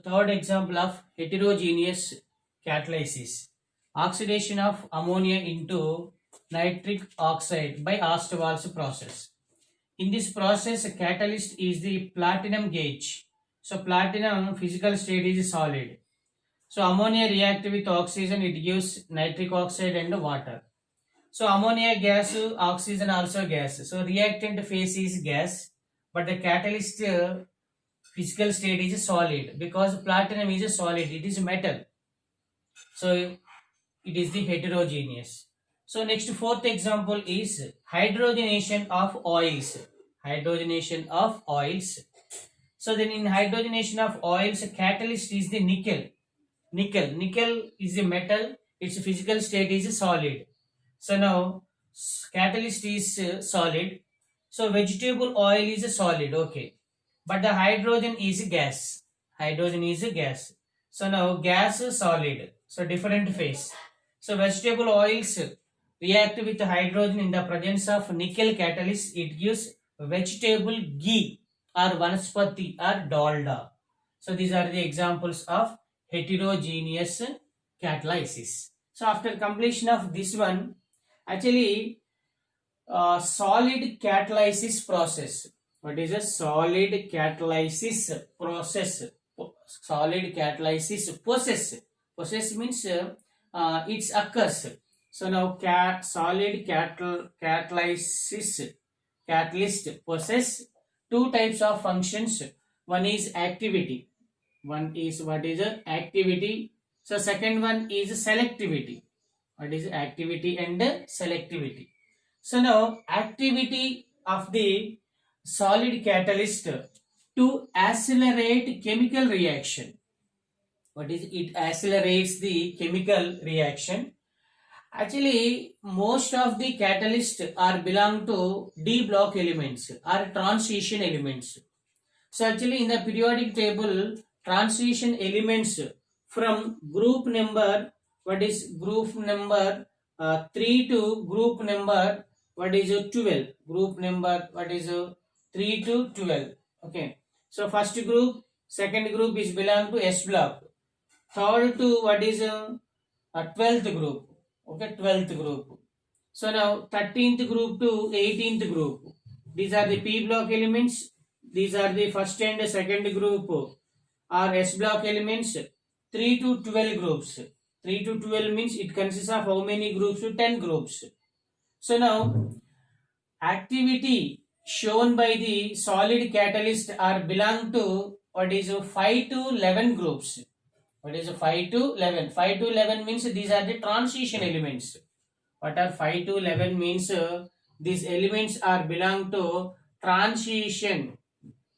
third example of heterogeneous catalysis. Oxidation of ammonia into nitric oxide by Ostwald's process. In this process, a catalyst is the platinum gauge. So platinum physical state is solid. So ammonia react with oxygen, it gives nitric oxide and water. So ammonia gas, oxygen also gas. So reactant phase is gas, but the catalyst physical state is solid because platinum is a solid, it is metal. So it is the heterogeneous. So next fourth example is hydrogenation of oils. Hydrogenation of oils. So then in hydrogenation of oils, catalyst is the nickel. Nickel is a metal, its physical state is solid. So now catalyst is solid. So vegetable oil is a solid, okay. But the hydrogen is gas. Hydrogen is a gas. So now gas is solid. So different phase. So vegetable oils react with hydrogen in the presence of nickel catalyst. It gives vegetable ghee or vanaspati or dalda. So these are the examples of heterogeneous catalysis. So after completion of this one, actually solid catalysis process. What is a solid catalysis process? Solid catalysis process. Process means it occurs. So now solid catalysis catalyst process, two types of functions. One is activity. One is what is activity. So second one is selectivity. What is activity and selectivity? So now activity of the solid catalyst to accelerate chemical reaction. What is it? Accelerates the chemical reaction. Actually, most of the catalysts are belong to D block elements or transition elements. So actually in the periodic table, transition elements from group number, what is group number 3 to group number, what is 12, group number, what is 3 to 12. Okay, so first group, second group is belong to S block, third to what is 12th group. Okay, 12th group. So now 13th group to 18th group, these are the P block elements. These are the first and second group are S block elements. 3 to 12 groups. 3 to 12 means it consists of how many groups? 10 groups. So now activity shown by the solid catalyst are belong to what is 5 to 11 groups. What is 5 to 11? 5 to 11 means these are the transition elements. What are 5 to 11 means? These elements are belong to transition.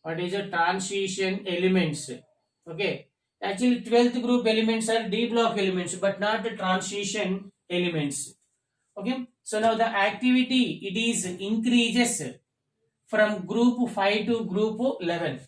What is a transition elements? Okay. Actually 12th group elements are D block elements but not the transition elements. Okay. So now the activity, it is increases from group 5 to group 11.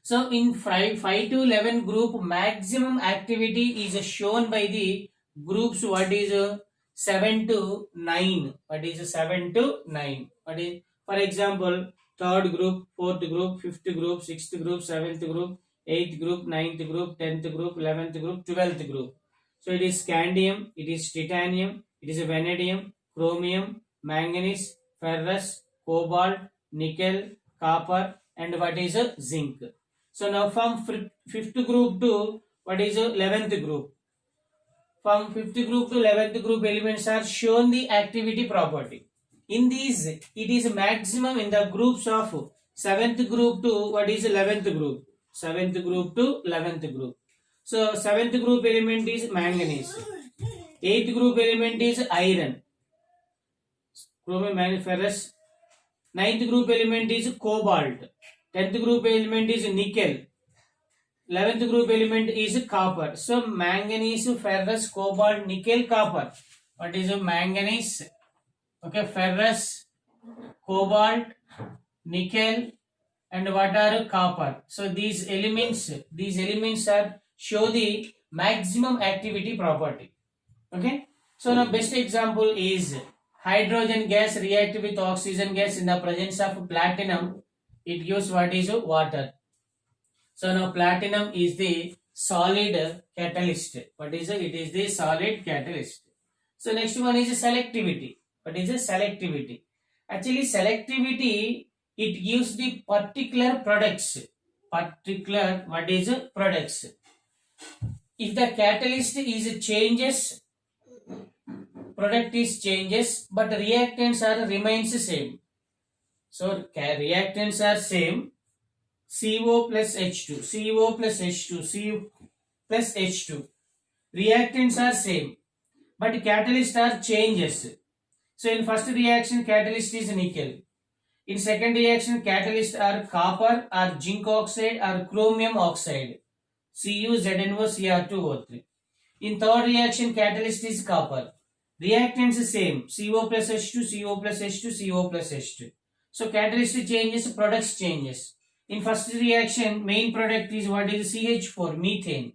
So in 5 to 11 group, maximum activity is shown by the groups what is 7 to 9. What is 7 to 9? What is, for example, third group, fourth group, fifth group, sixth group, seventh group, eighth group, ninth group, 10th group, 11th group, 12th group. So it is scandium, it is titanium, it is vanadium, chromium, manganese, ferrous, cobalt, nickel, copper, and what is zinc. So now from fifth group to what is 11th group. From 5th group to 11th group elements are shown the activity property. In these, it is maximum in the groups of 7th group to what is 11th group. 7th group to 11th group. So 7th group element is manganese. 8th group element is iron. Chromium, manganese, ferrous. 9th group element is cobalt. 10th group element is nickel. 11th group element is copper. So manganese, ferrous, cobalt, nickel, copper. What is manganese? Okay, ferrous, cobalt, nickel, and what are copper. So these elements are show the maximum activity property. Okay. So now best example is hydrogen gas react with oxygen gas in the presence of platinum. It gives what is water. So now platinum is the solid catalyst. What is it? It is the solid catalyst. So next one is selectivity. What is selectivity? Actually, selectivity, it gives the particular products. Particular, what is products? If the catalyst is changes, product is changes, but reactants are remains same. So reactants are same. CO plus H2, CO plus H2, CO plus H2. Reactants are same, but catalysts are changes. So in first reaction, catalyst is nickel. In second reaction, catalysts are copper or zinc oxide or chromium oxide. Cu, ZnO, Cr2O3. In third reaction, catalyst is copper. Reactants is same. CO plus H2, CO plus H2, CO plus H2. So catalyst changes, products changes. In first reaction, main product is what is CH4, methane.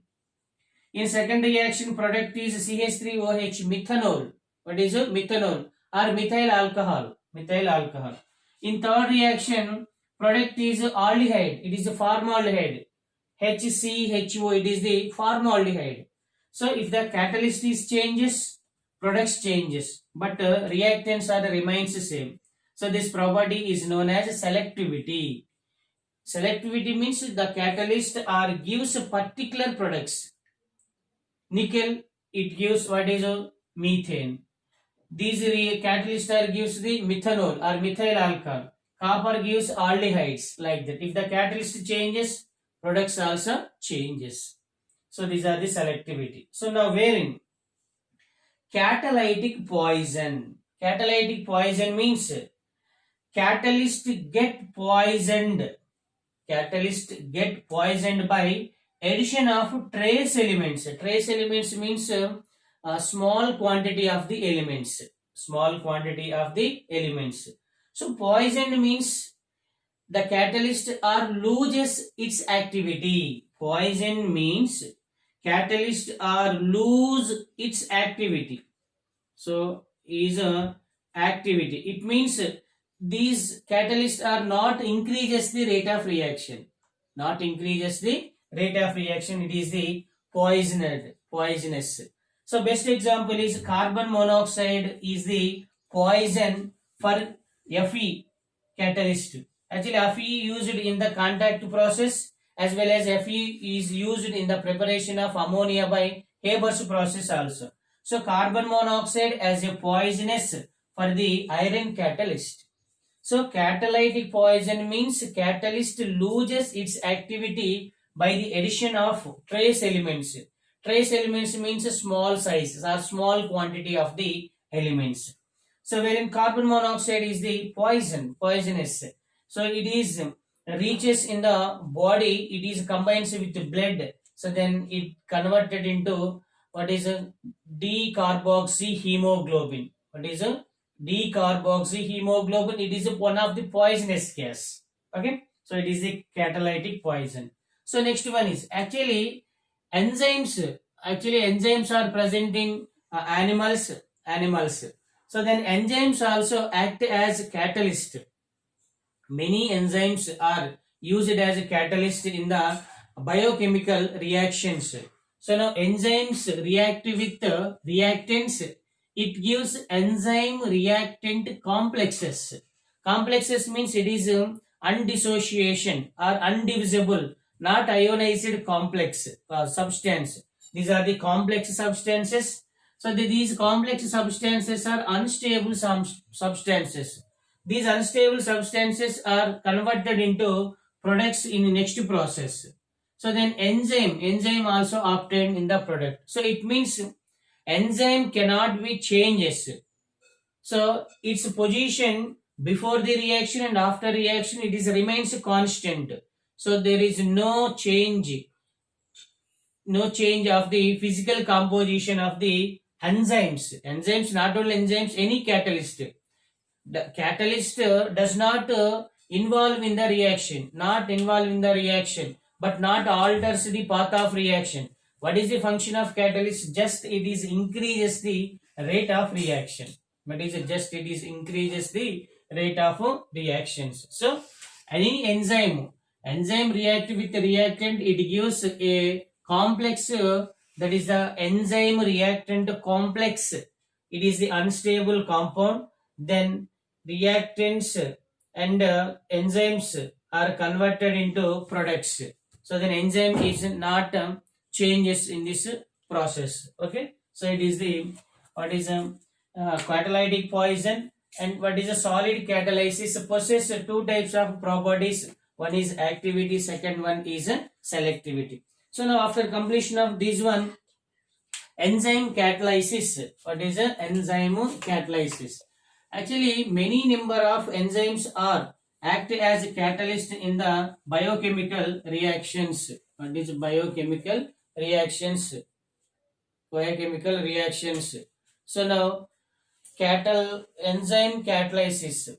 In second reaction, product is CH3OH, methanol. What is it? Methanol or methyl alcohol. Methyl alcohol. In third reaction, product is aldehyde. It is a formaldehyde. HCHO. It is the formaldehyde. So if the catalyst is changes, products changes, but reactants are remains the same. So this property is known as selectivity. Selectivity means the catalyst or gives particular products. Nickel, it gives what is methane. These catalyst are gives the methanol or methyl alcohol. Copper gives aldehydes, like that. If the catalyst changes, products also changes. So these are the selectivity. So now wherein catalytic poison. Catalytic poison means catalyst get poisoned. Catalyst get poisoned by addition of trace elements. Trace elements means a small quantity of the elements. Small quantity of the elements. So poisoned means the catalyst or loses its activity. Poison means catalyst or lose its activity. So is a activity. It means these catalysts are not increases the rate of reaction. Not increases the rate of reaction. It is the poisonous. So best example is carbon monoxide is the poison for Fe catalyst. Actually, Fe used in the contact process as well as Fe is used in the preparation of ammonia by Haber's process also. So carbon monoxide as a poisonous for the iron catalyst. So catalytic poison means catalyst loses its activity by the addition of trace elements. Trace elements means small size or small quantity of the elements. So wherein carbon monoxide is the poisonous. So it is reaches in the body, it is combines with blood. So then it converted into what is a decarboxyhemoglobin. What is a decarboxyhemoglobin? It is one of the poisonous gas. Okay, so it is a catalytic poison. So next one is actually enzymes. Actually enzymes are present in animals. So then enzymes also act as catalyst. Many enzymes are used as a catalyst in the biochemical reactions. So now enzymes react with reactants. It gives enzyme reactant complexes. Complexes means it is undissociation or undivisible, not ionized complex substance. These are the complex substances. So these complex substances are unstable substances. These unstable substances are converted into products in the next process. So then enzyme also obtained in the product. So it means enzyme cannot be changes. So its position before the reaction and after reaction it is remains constant. So there is no change of the physical composition of the enzymes. Enzymes, not only enzymes, any catalyst. The catalyst does not involve in the reaction, but not alters the path of reaction. What is the function of catalyst? Just it is increases the rate of reaction. Increases the rate of reactions. So any enzyme Enzyme react with reactant, it gives a complex, that is the enzyme reactant complex. It is the unstable compound. Then reactants and enzymes are converted into products. So then enzyme is not changes in this process. Okay. So it is the what is catalytic poison and what is a solid catalysis possess two types of properties. One is activity, second one is selectivity. So now after completion of this one, enzyme catalysis. What is a enzyme catalysis? Actually, many number of enzymes are act as a catalyst in the biochemical reactions. What is biochemical reactions? Biochemical reactions. So now enzyme catalysis.